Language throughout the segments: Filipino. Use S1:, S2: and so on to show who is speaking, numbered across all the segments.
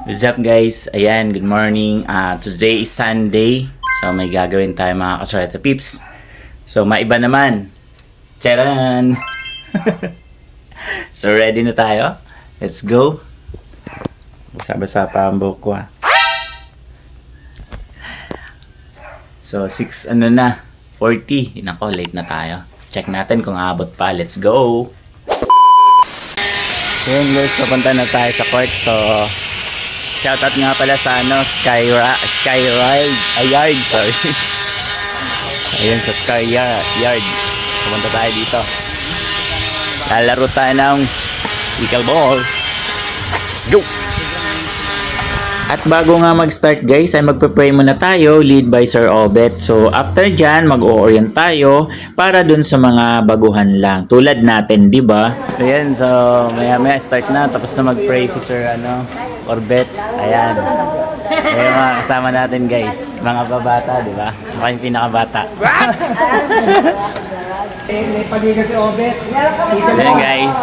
S1: What's up guys? Ayan, good morning. Today is Sunday. So may gagawin tayo mga kaswerte peeps. So maiba naman. Charan! So ready na tayo? Let's go. Basa-basa pa ang buhok ko ah. So 6 40. Nako, late na tayo. Check natin kung aabot pa. Let's go! So yun guys, papunta na tayo sa court. So shoutout nga pala sa Skyride, sorry. Ayun sa Skyyard. Pumunta tayo dito. Lalaro tayo ng pickleball. Let's go! At bago nga mag-start guys, ay magpe-pray muna tayo, lead by Sir Obet. So after dyan, mag-o-orient tayo para dun sa mga baguhan lang. Tulad natin, di ba? So yan, so maya start na. Tapos na mag-pray si Sir Orbet. Ayan. Ayan mga kasama natin guys. Mga babata, di ba? Ako yung pinakabata.
S2: May paligan si Obet.
S1: Ayan guys.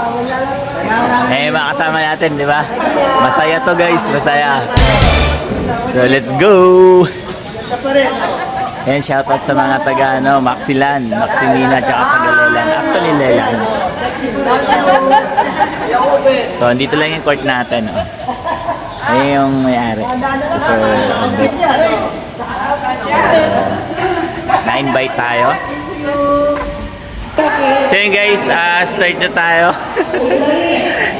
S1: Ayan mga kasama natin, di ba? Masaya to guys, masaya. So let's go! Ayan, shoutout sa mga taga Maxilan, Maximina, tsaka taga-Lelan. Actually, Lelan. So, dito lang yung court natin. Ayan yung may-ari. Si Sir Obet. So, na-invite tayo. So yun guys, start na tayo.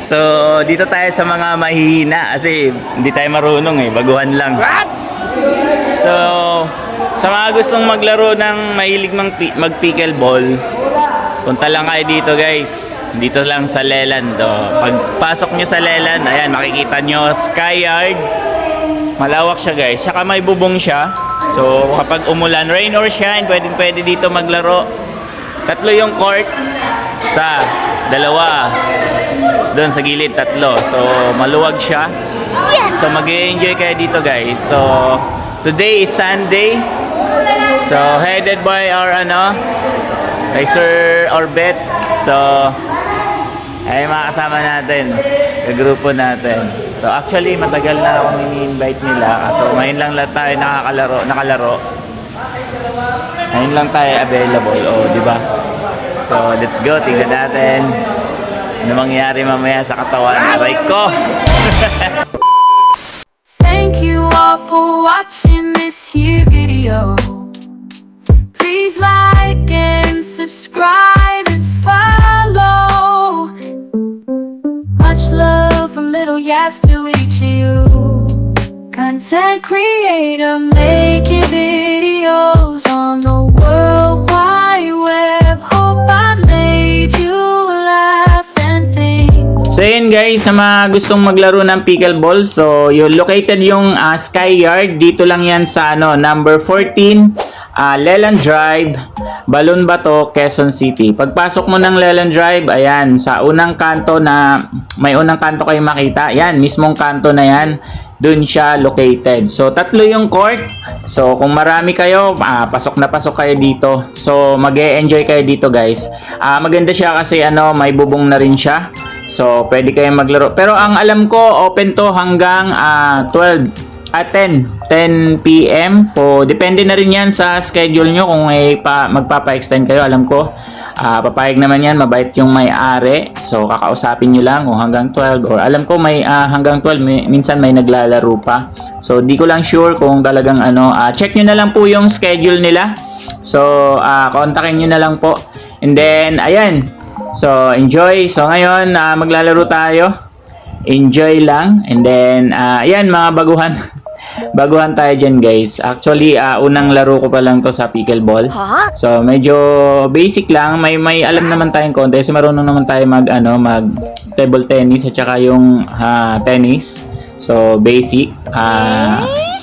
S1: So, dito tayo sa mga mahihina kasi hindi tayo marunong baguhan lang. So, sa mga gustong maglaro ng mahilig mag-pickleball, punta lang kayo dito guys. Dito lang sa Leland. Pagpasok nyo sa Leland, ayan, makikita nyo Skyyard. Malawak siya guys. Saka may bubong siya. So, kapag umulan, rain or shine, pwede dito maglaro. 3 yung court. Dalawa. So, doon sa gilid, 3. So, maluwag siya. Yes! So, mag-enjoy kayo dito guys. So, today is Sunday. So, headed by our kay Sir Orbet. So, ay mga kasama natin. Yung grupo natin. So, actually, matagal na akong ini-invite nila. So, ngayon lang tayo nakalaro. Ngayon lang tayo available. Di ba? So, let's go. Tingnan natin ano mangyayari mamaya sa katawan. Aray ko!
S3: Thank you all for watching this here video. Please like and subscribe and follow. Much love from Little Yas to each of you. Content creator making videos on the World Wide Web. Hope I made you laugh and think.
S1: So yun guys, sa mga gustong maglaro ng pickleball, so yung located yung Skyyard, dito lang yan sa number 14, Leland Drive, Balon Bato, Quezon City. Pagpasok mo ng Leland Drive, ayan, sa unang kanto may unang kanto kayo makita, yan, mismong kanto na yan, dun siya located. So 3 yung court. So kung marami kayo, pasok na pasok kayo dito. So mag-e-enjoy kayo dito guys. Maganda siya kasi may bubong na rin siya. So pwede kayong maglaro. Pero ang alam ko, open to hanggang 10 PM po. Depende na rin yan sa schedule nyo kung magpapa-extend kayo. Alam ko, papayag naman yan, mabait yung may-ari. So kakausapin nyo lang kung hanggang 12, or alam ko may hanggang 12, minsan may naglalaro pa. So di ko lang sure kung talagang check nyo na lang po yung schedule nila. So kontakin nyo na lang po. And then ayan, so enjoy. So ngayon maglalaro tayo. Enjoy lang. And then ayan mga baguhan. Baguhan tayo dyan guys. Actually, unang laro ko pa lang to sa pickleball. So, medyo basic lang. May alam naman tayong konti. Kasi marunong naman tayo mag table tennis at saka yung tennis. So, basic.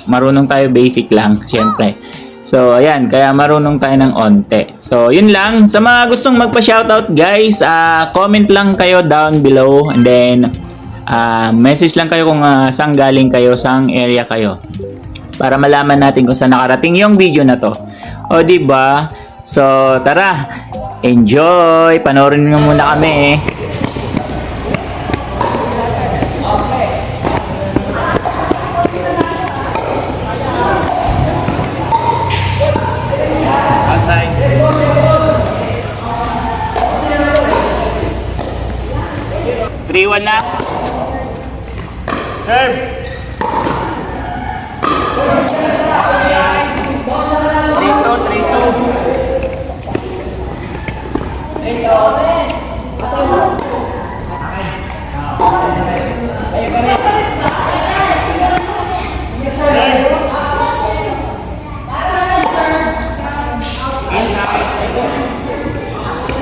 S1: Marunong tayo basic lang, syempre. So, ayan. Kaya marunong tayo ng onte. So, yun lang. Sa mga gustong magpa-shoutout guys, comment lang kayo down below. And then, message lang kayo kung saan galing kayo, saan area kayo, para malaman natin kung saan nakarating yung video na to. O diba? So tara, enjoy, panoorin nyo muna kami. 3-1 na. Serve.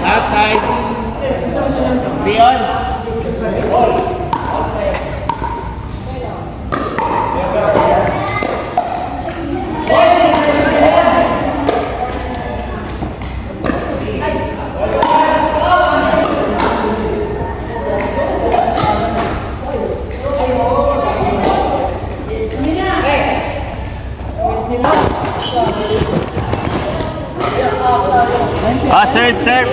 S1: Outside. Beyond. Serve, serve.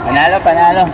S1: Panalo, panalo.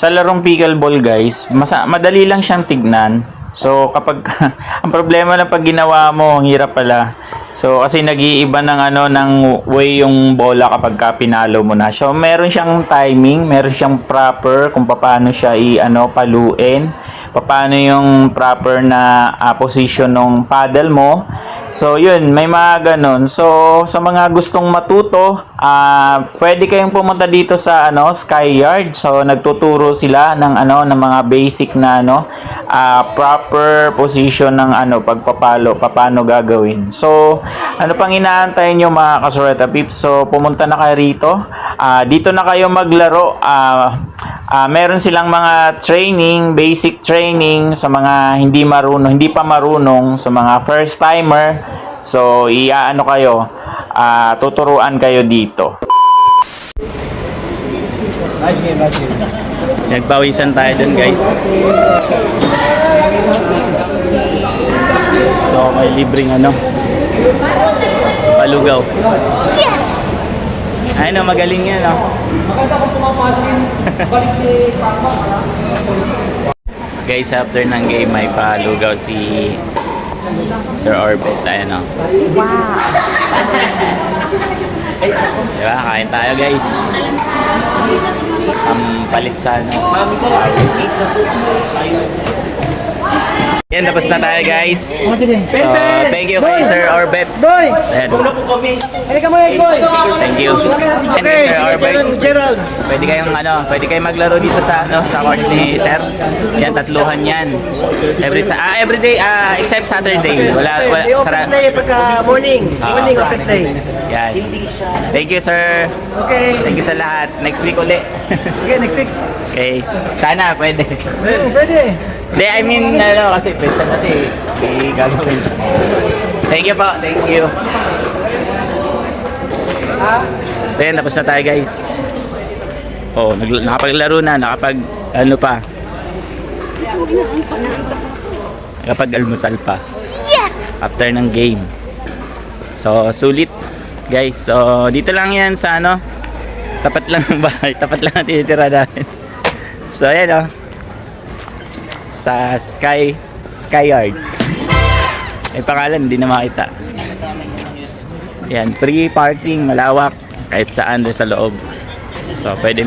S1: Sa larong pickleball guys, madali lang siyang tignan. So kapag ang problema lang pag ginawa mo, ang hirap pala. So kasi nag-iiba ng ng way yung bola kapag ka pinalo mo na. So meron siyang timing, meron siyang proper kung paano siya paluin, paano yung proper na position ng paddle mo. So yun, may mga ganun. So sa mga gustong matuto, pwede kayong pumunta dito sa Sky Yard. So nagtuturo sila ng ng mga basic na proper position ng pagpapalo, paano gagawin. So ano pang inaantay nyo mga kasureta pips? So pumunta na kayo rito. Dito na kayo maglaro. Meron silang mga training, basic training sa mga hindi pa marunong, sa mga first timer. So kayo, tuturuan kayo dito. Nagpawisan tayo dun, guys. So may libreng palugaw. Yes! Ay magaling yan, no?
S2: Maganda kung pumapasok yung balik ni Papa.
S1: Guys, after ng game, may palugaw si Sir Orbit. Ayan, no?
S4: Wow.
S1: Diba? Kain tayo, guys. Palit sa Yan, tapos na tayo, guys. So, thank you kay Sir Orbit.
S2: Boy!
S1: Ayan.
S2: Halika mo yan, boy!
S1: Thank you. And kay Sir Orbit.
S2: Gerald!
S1: Pwede kayong maglaro dito sa court ni Sir. Yan, tatluhan yan. Every day, except Saturday. Wala
S2: Open day pagka morning. Morning open day.
S1: Yan. Thank you, sir.
S2: Okay.
S1: Thank you sa lahat. Next week uli.
S2: Okay, next week.
S1: Okay. Sana, pwede.
S2: Pwede.
S1: Hindi, I mean, kasi pwede kasi gagawin. Thank you po. Thank you. So yan, tapos na tayo, guys. Oh, nakapaglaro na, nakapag-almusal pa.
S4: Yes!
S1: After ng game. So, sulit, guys. So, dito lang yan sa tapat lang ng bahay. Tapat lang ang tinitira natin. So, ayan sa Sky Yard. May pangalan, hindi na makita. Yan, free parking, malawak. Kahit saan sa loob. So, pwede.